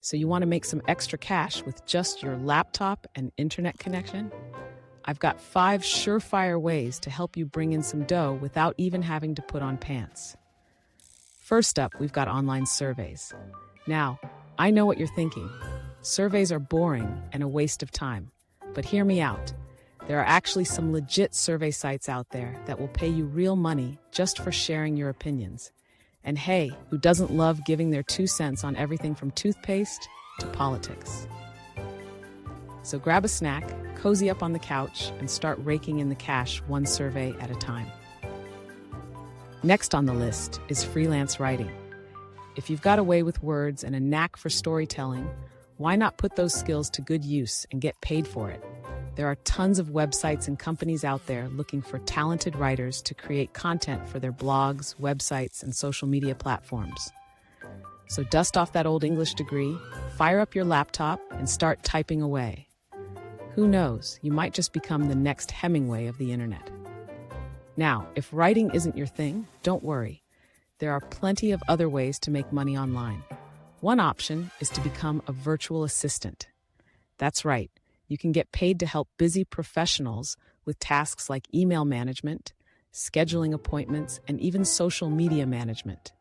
So you want to make some extra cash with just your laptop and internet connection? I've got 5 surefire ways to help you bring in some dough without even having to put on pants. First up, we've got online surveys. Now, I know what you're thinking. Surveys are boring and a waste of time. But hear me out. There are actually some legit survey sites out there that will pay you real money just for sharing your opinions. And hey, who doesn't love giving their 2 cents on everything from toothpaste to politics? So grab a snack, cozy up on the couch, and start raking in the cash one survey at a time. Next on the list is freelance writing. If you've got a way with words and a knack for storytelling, why not put those skills to good use and get paid for it? There are tons of websites and companies out there looking for talented writers to create content for their blogs, websites, and social media platforms. So dust off that old English degree, fire up your laptop, and start typing away. Who knows, you might just become the next Hemingway of the internet. Now, if writing isn't your thing, don't worry. There are plenty of other ways to make money online. One option is to become a virtual assistant. That's right. You can get paid to help busy professionals with tasks like email management, scheduling appointments, and even social media management.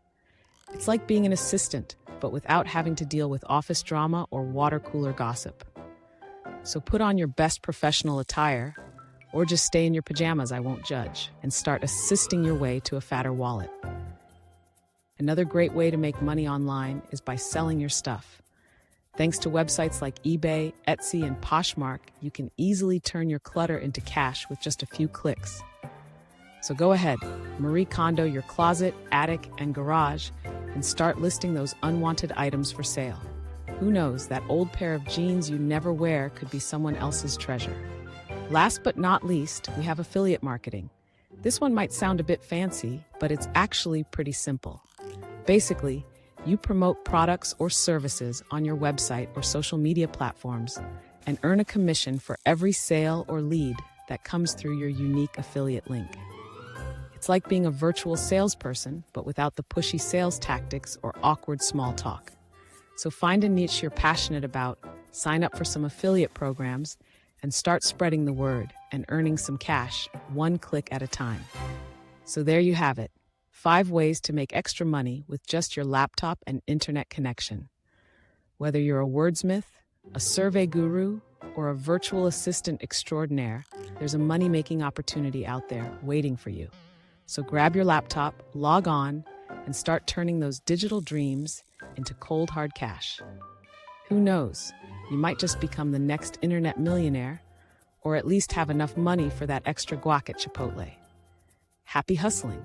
It's like being an assistant, but without having to deal with office drama or water cooler gossip. So put on your best professional attire, or just stay in your pajamas, I won't judge, and start assisting your way to a fatter wallet. Another great way to make money online is by selling your stuff. Thanks to websites like eBay, Etsy, and Poshmark, you can easily turn your clutter into cash with just a few clicks. So go ahead, Marie Kondo your closet, attic, and garage, and start listing those unwanted items for sale. Who knows, that old pair of jeans you never wear could be someone else's treasure. Last but not least, we have affiliate marketing. This one might sound a bit fancy, but it's actually pretty simple. Basically, you promote products or services on your website or social media platforms and earn a commission for every sale or lead that comes through your unique affiliate link. It's like being a virtual salesperson, but without the pushy sales tactics or awkward small talk. So find a niche you're passionate about, sign up for some affiliate programs, and start spreading the word and earning some cash, one click at a time. So there you have it. 5 ways to make extra money with just your laptop and internet connection. Whether you're a wordsmith, a survey guru, or a virtual assistant extraordinaire, there's a money-making opportunity out there waiting for you. So grab your laptop, log on, and start turning those digital dreams into cold hard cash. Who knows, you might just become the next internet millionaire, or at least have enough money for that extra guac at Chipotle. Happy hustling!